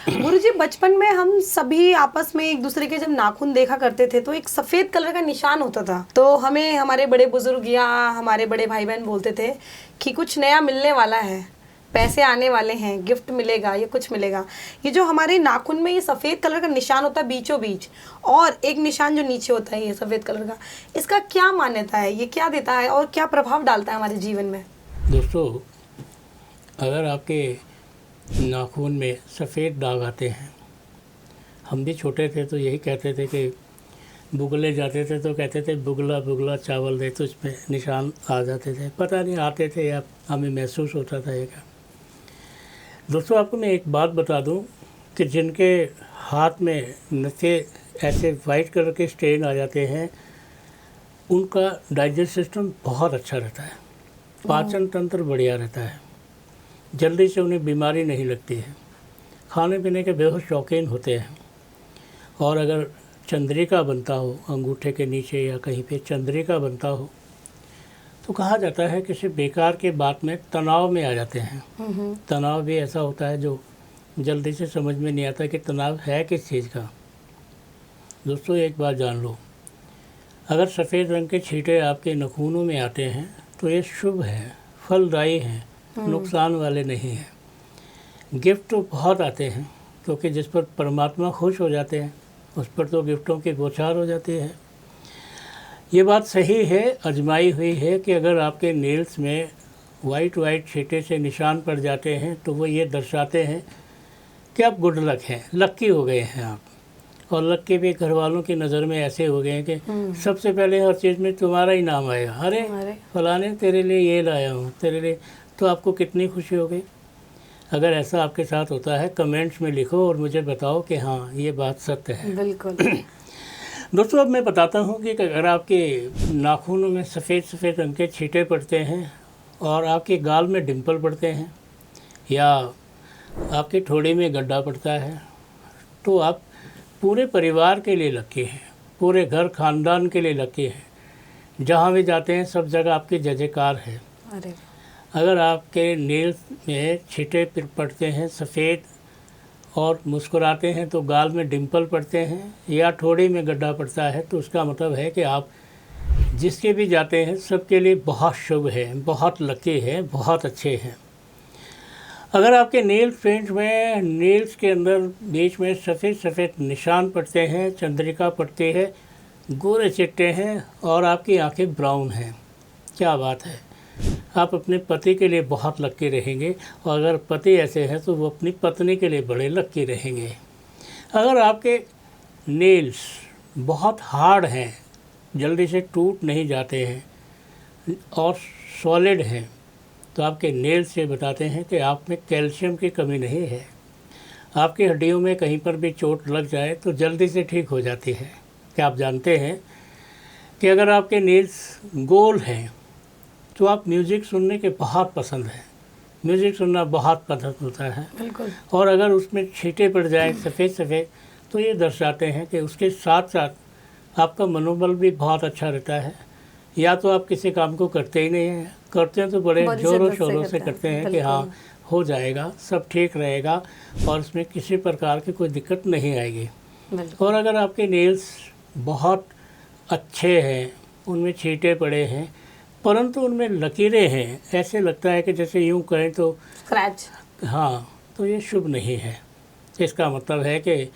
गुरुजी, बचपन में हम सभी आपस में एक दूसरे के जब नाखून देखा करते थे तो एक सफेद कलर का निशान होता था, तो हमें हमारे बड़े बुजुर्ग या हमारे बड़े भाई बहन बोलते थे कि कुछ नया मिलने वाला है, पैसे आने वाले हैं, गिफ्ट मिलेगा या कुछ मिलेगा। ये जो हमारे नाखून में ये सफेद कलर का निशान होता है बीचों बीच, और एक निशान जो नीचे होता है ये सफेद कलर का, इसका क्या मान्यता है, ये क्या देता है और क्या प्रभाव डालता है हमारे जीवन में? दोस्तों, अगर आपके नाखून में सफ़ेद दाग आते हैं, हम भी छोटे थे तो यही कहते थे कि बुगले जाते थे तो कहते थे बुगला बुगला चावल दे, तो इसमें निशान आ जाते थे। पता नहीं आते थे या हमें महसूस होता था ये क्या। दोस्तों, आपको मैं एक बात बता दूं कि जिनके हाथ में नशे ऐसे वाइट कलर के स्टेन आ जाते हैं, उनका डाइजेस्ट सिस्टम बहुत अच्छा रहता है, पाचन तंत्र बढ़िया रहता है, जल्दी से उन्हें बीमारी नहीं लगती है, खाने पीने के बेहद शौकीन होते हैं। और अगर चंद्रिका बनता हो अंगूठे के नीचे या कहीं पे चंद्रिका बनता हो, तो कहा जाता है किसी बेकार के बात में तनाव में आ जाते हैं। तनाव भी ऐसा होता है जो जल्दी से समझ में नहीं आता कि तनाव है किस चीज़ का। दोस्तों, एक बात जान लो, अगर सफ़ेद रंग के छींटे आपके नाखूनों में आते हैं तो ये शुभ है, फलदायी हैं, नुकसान वाले नहीं हैं। गिफ्ट तो बहुत आते हैं, क्योंकि जिस पर परमात्मा खुश हो जाते हैं उस पर तो गिफ्टों की बौछार हो जाती है। ये बात सही है, आजमाई हुई है, कि अगर आपके नेल्स में वाइट छींटे से निशान पड़ जाते हैं तो वो ये दर्शाते हैं कि आप गुड लक हैं, लक्की हो गए हैं आप। और लक्की भी घर वालों की नज़र में ऐसे हो गए हैं कि सबसे पहले हर चीज़ में तुम्हारा ही नाम आएगा। अरे फलाने तेरे लिए ये लाया हूँ, तेरे लिए, तो आपको कितनी खुशी हो गई। अगर ऐसा आपके साथ होता है, कमेंट्स में लिखो और मुझे बताओ कि हाँ, ये बात सत्य है। बिल्कुल। दोस्तों, अब मैं बताता हूँ कि अगर आपके नाखूनों में सफ़ेद रंग के छींटे पड़ते हैं और आपके गाल में डिंपल पड़ते हैं या आपके ठोड़ी में गड्ढा पड़ता है, तो आप पूरे परिवार के लिए लकी हैं, पूरे घर खानदान के लिए लकी हैं। जहाँ भी जाते हैं सब जगह आपकी जय जयकार है। अरे, अगर आपके नेल्स में छींटे पड़ते हैं सफ़ेद और मुस्कुराते हैं, तो गाल में डिंपल पड़ते हैं या ठोड़ी में गड्ढा पड़ता है, तो उसका मतलब है कि आप जिसके भी जाते हैं सबके लिए बहुत शुभ है, बहुत लकी है, बहुत अच्छे हैं। अगर आपके नेल्स फ्रेंड्स में नेल्स के अंदर बीच में सफ़ेद निशान पड़ते हैं, चंद्रिका पड़ती है, गोरे चिट्टे हैं और आपकी आंखें ब्राउन हैं, क्या बात है, आप अपने पति के लिए बहुत लक्की रहेंगे। और अगर पति ऐसे हैं तो वो अपनी पत्नी के लिए बड़े लक्की रहेंगे। अगर आपके नेल्स बहुत हार्ड हैं, जल्दी से टूट नहीं जाते हैं और सॉलिड हैं, तो आपके नेल्स से बताते हैं कि आप में कैल्शियम की कमी नहीं है। आपकी हड्डियों में कहीं पर भी चोट लग जाए तो जल्दी से ठीक हो जाती है। क्या आप जानते हैं कि अगर आपके नेल्स गोल हैं तो आप म्यूज़िक सुनने के बहुत पसंद हैं, म्यूज़िक सुनना बहुत पसंद होता है। बिल्कुल। और अगर उसमें छींटे पड़ जाए सफ़ेद तो ये दर्शाते हैं कि उसके साथ साथ आपका मनोबल भी बहुत अच्छा रहता है। या तो आप किसी काम को करते ही नहीं हैं, करते हैं तो बड़े ज़ोरों शोरों से करते हैं कि हाँ हो जाएगा, सब ठीक रहेगा और इसमें किसी प्रकार की कोई दिक्कत नहीं आएगी। और अगर आपके नेल्स बहुत अच्छे हैं, उनमें छींटे पड़े हैं परंतु उनमें लकीरें हैं, ऐसे लगता है कि जैसे यूँ कहें तो स्क्रैच, हाँ, तो ये शुभ नहीं है। इसका मतलब है कि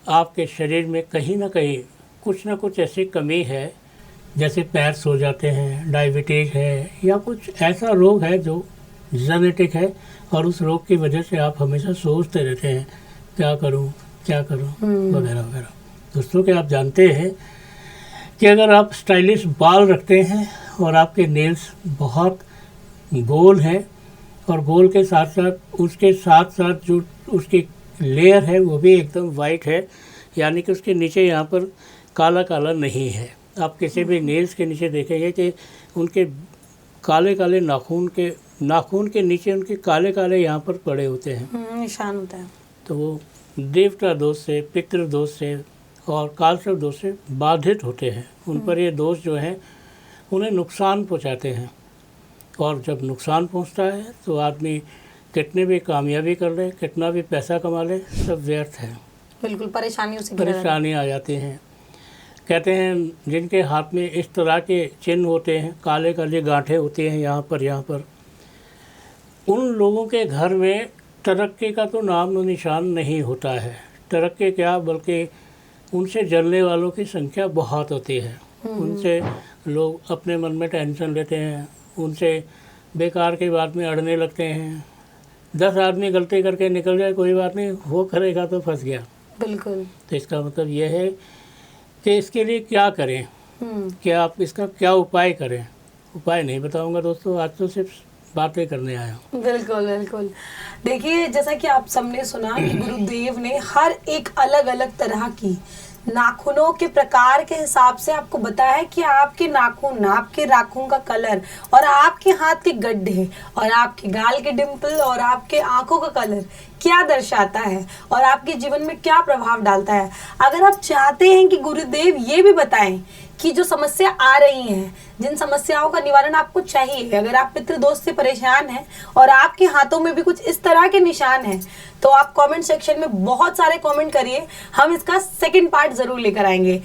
आपके शरीर में कहीं ना कहीं कुछ ना कुछ ऐसी कमी है, जैसे पैर सो जाते हैं, डायबिटीज़ है या कुछ ऐसा रोग है जो जेनेटिक है और उस रोग की वजह से आप हमेशा सोचते रहते हैं क्या करूं वगैरह वगैरह। दोस्तों, क्या आप जानते हैं कि अगर आप स्टाइलिश बाल रखते हैं और आपके नेल्स बहुत गोल हैं और गोल के साथ साथ उसके साथ साथ जो उसकी लेयर है वो भी एकदम वाइट है, यानी कि उसके नीचे यहाँ पर काला काला नहीं है। आप किसी भी नेल्स के नीचे देखेंगे कि उनके काले काले नाखून के नीचे उनके काले काले यहाँ पर पड़े होते हैं, निशान होता है। तो वो देवता दोष से, पितृ दोष से और कालसर्प दोष से बाधित होते हैं। उन पर ये दोष जो हैं उन्हें नुकसान पहुँचाते हैं और जब नुकसान पहुँचता है तो आदमी कितने भी कामयाबी कर ले, कितना भी पैसा कमा ले, सब व्यर्थ है। बिल्कुल परेशानियों से घिरा रहता है। परेशानी आ जाती हैं। कहते हैं जिनके हाथ में इस तरह के चिन्ह होते हैं, काले काले गांठें होती हैं यहाँ पर, उन लोगों के घर में तरक्की का तो नाम और निशान नहीं होता है। तरक्की क्या, बल्कि उनसे जलने वालों की संख्या बहुत होती है। उनसे लोग अपने मन में टेंशन लेते हैं, उनसे बेकार की बात में अड़ने लगते हैं। 10 आदमी गलती करके निकल जाए, कोई बात नहीं, वो करेगा तो फंस गया। बिल्कुल। तो इसका मतलब ये है कि इसके लिए क्या करें, क्या आप इसका क्या उपाय करें। उपाय नहीं बताऊंगा दोस्तों, आज तो सिर्फ बातें करने आया हूँ। बिल्कुल बिल्कुल। देखिए जैसा कि आप सबने सुना कि गुरुदेव ने हर एक अलग अलग तरह की नाखूनों के प्रकार के हिसाब से आपको बताया है कि आपके नाखून, आपके नाखून का कलर और आपके हाथ के गड्ढे और आपके गाल के डिंपल और आपके आंखों का कलर क्या दर्शाता है और आपके जीवन में क्या प्रभाव डालता है। अगर आप चाहते हैं कि गुरुदेव ये भी बताएं कि जो समस्या आ रही हैं, जिन समस्याओं का निवारण आपको चाहिए, अगर आप पितृ दोष से परेशान हैं और आपके हाथों में भी कुछ इस तरह के निशान हैं, तो आप कमेंट सेक्शन में बहुत सारे कमेंट करिए, हम इसका सेकंड पार्ट जरूर लेकर आएंगे।